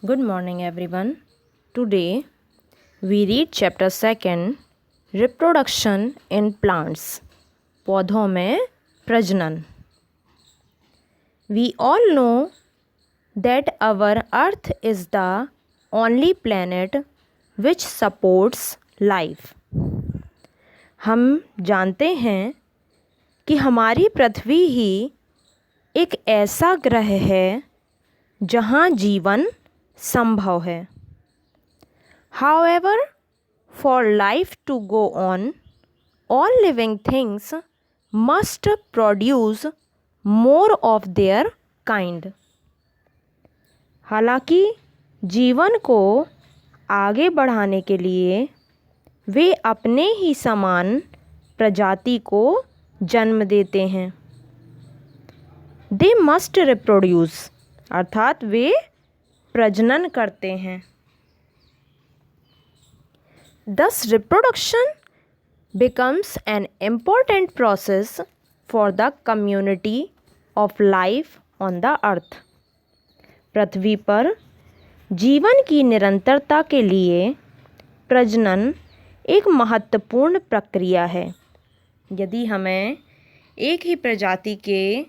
Good morning, everyone. Today we read chapter 2 Reproduction in Plants. पौधों में प्रजनन. We all know that our Earth is the only planet which supports life. हम जानते हैं कि हमारी पृथ्वी ही एक ऐसा ग्रह है जहाँ जीवन संभव है. However, for life to go on, all living things must produce more of their kind. हालांकि जीवन को आगे बढ़ाने के लिए वे अपने ही समान प्रजाति को जन्म देते हैं. They must reproduce अर्थात वे प्रजनन करते हैं. Thus, reproduction becomes an important process for the community of life on the earth. पृथ्वी पर जीवन की निरंतरता के लिए प्रजनन एक महत्वपूर्ण प्रक्रिया है. यदि हमें एक ही प्रजाति के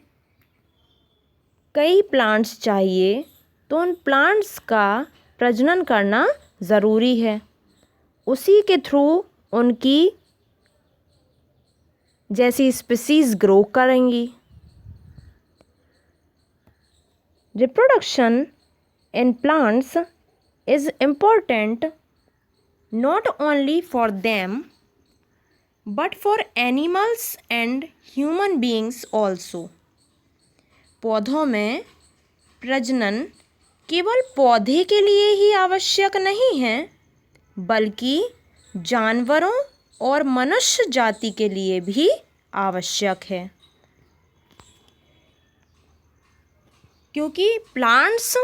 कई प्लांट्स चाहिए तो उन प्लांट्स का प्रजनन करना ज़रूरी है. उसी के थ्रू उनकी जैसी स्पीसीज़ ग्रो करेंगी. Reproduction in plants is important not only for them but for animals and human beings also. पौधों में प्रजनन केवल पौधे के लिए ही आवश्यक नहीं है बल्कि जानवरों और मनुष्य जाति के लिए भी आवश्यक है. क्योंकि प्लांट्स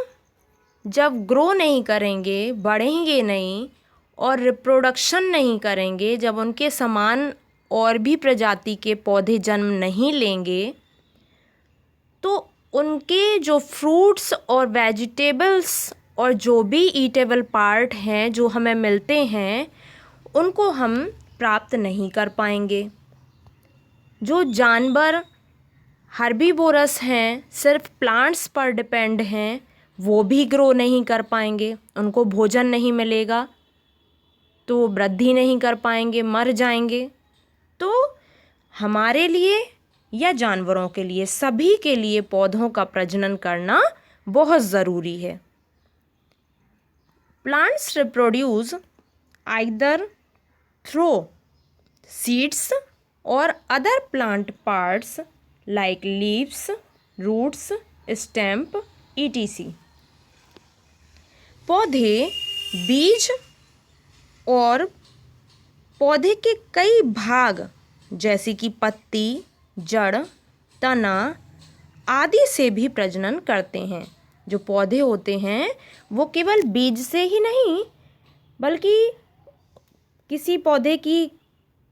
जब ग्रो नहीं करेंगे, बढ़ेंगे नहीं और रिप्रोडक्शन नहीं करेंगे, जब उनके समान और भी प्रजाति के पौधे जन्म नहीं लेंगे तो उनके जो फ्रूट्स और वेजिटेबल्स और जो भी ईटेबल पार्ट हैं जो हमें मिलते हैं उनको हम प्राप्त नहीं कर पाएंगे. जो जानवर हर्बीवोरस हैं, सिर्फ प्लांट्स पर डिपेंड हैं, वो भी ग्रो नहीं कर पाएंगे. उनको भोजन नहीं मिलेगा तो वो वृद्धि नहीं कर पाएंगे, मर जाएंगे. तो हमारे लिए या जानवरों के लिए, सभी के लिए पौधों का प्रजनन करना बहुत ज़रूरी है. Plants reproduce either through seeds और other plant parts like leaves, roots, stems etc. पौधे बीज और पौधे के कई भाग जैसे कि पत्ती, जड़, तना आदि से भी प्रजनन करते हैं. जो पौधे होते हैं वो केवल बीज से ही नहीं बल्कि किसी पौधे की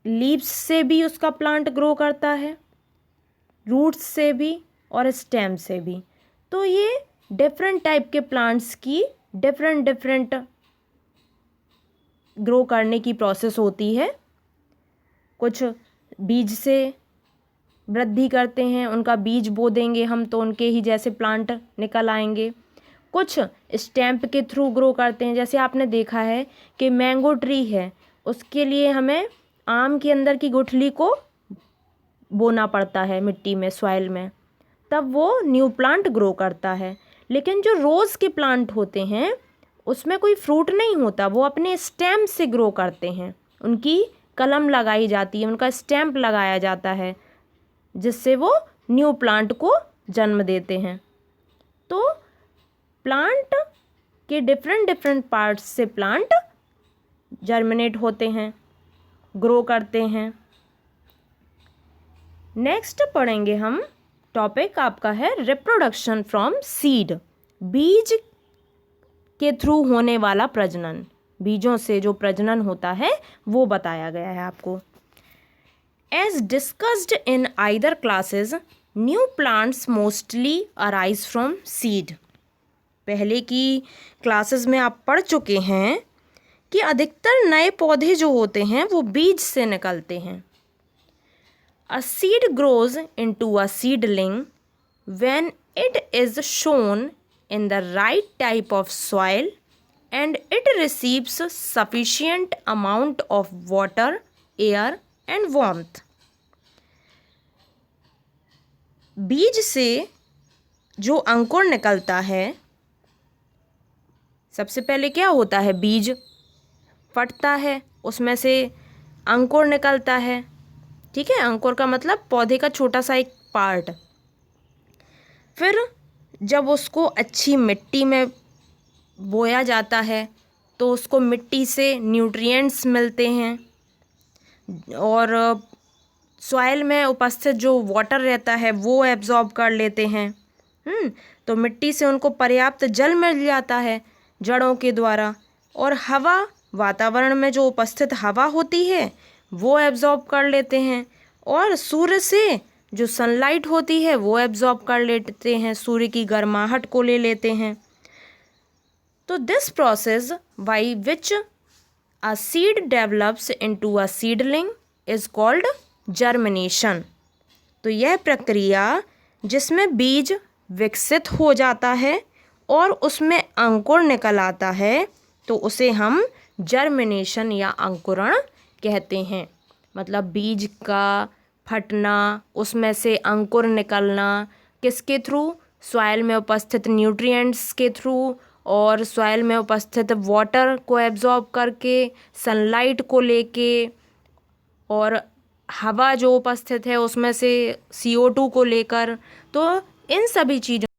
लीव्स से भी उसका प्लांट ग्रो करता है, रूट्स से भी और स्टेम से भी. तो ये डिफरेंट टाइप के प्लांट्स की डिफरेंट ग्रो करने की प्रोसेस होती है. कुछ बीज से वृद्धि करते हैं, उनका बीज बो देंगे हम तो उनके ही जैसे प्लांट निकल आएंगे. कुछ स्टेम्प के थ्रू ग्रो करते हैं. जैसे आपने देखा है कि मैंगो ट्री है, उसके लिए हमें आम के अंदर की गुठली को बोना पड़ता है मिट्टी में, सॉइल में, तब वो न्यू प्लांट ग्रो करता है. लेकिन जो रोज़ के प्लांट होते हैं उसमें कोई फ्रूट नहीं होता, वो अपने स्टेम से ग्रो करते हैं. उनकी कलम लगाई जाती है, उनका स्टेम्प लगाया जाता है जिससे वो न्यू प्लांट को जन्म देते हैं. तो प्लांट के डिफरेंट पार्ट्स से प्लांट जर्मिनेट होते हैं, ग्रो करते हैं. नेक्स्ट पढ़ेंगे हम. टॉपिक आपका है रिप्रोडक्शन फ्रॉम सीड. बीज के थ्रू होने वाला प्रजनन, बीजों से जो प्रजनन होता है वो बताया गया है आपको. As discussed in either classes, new plants mostly arise from seed. पहले की क्लासेस में आप पढ़ चुके हैं कि अधिकतर नए पौधे जो होते हैं वो बीज से निकलते हैं। A seed grows into a seedling when it is sown in the right type of soil and it receives sufficient amount of water, air and warmth. बीज से जो अंकुर निकलता है, सबसे पहले क्या होता है, बीज फटता है, उसमें से अंकुर निकलता है। ठीक है, अंकुर का मतलब पौधे का छोटा सा एक पार्ट। फिर जब उसको अच्छी मिट्टी में बोया जाता है तो उसको मिट्टी से न्यूट्रिएंट्स मिलते हैं और सॉइल में उपस्थित जो वाटर रहता है वो एब्जॉर्ब कर लेते हैं। तो मिट्टी से उनको पर्याप्त जल मिल जाता है जड़ों के द्वारा, और हवा, वातावरण में जो उपस्थित हवा होती है वो एब्जॉर्ब कर लेते हैं, और सूर्य से जो सनलाइट होती है वो एब्जॉर्ब कर लेते हैं, सूर्य की गर्माहट को ले लेते हैं। तो this process by which a seed develops into a seedling is called germination. तो यह प्रक्रिया जिसमें बीज विकसित हो जाता है और उसमें अंकुर निकल आता है तो उसे हम जर्मिनेशन या अंकुरण कहते हैं। मतलब बीज का फटना, उसमें से अंकुर निकलना, किसके थ्रू, सॉइल में उपस्थित न्यूट्रिएंट्स के थ्रू, और सॉइल में उपस्थित वाटर को एब्जॉर्ब करके, सनलाइट को लेके, और हवा जो उपस्थित है उसमें से CO2 को लेकर। तो इन सभी चीज़ों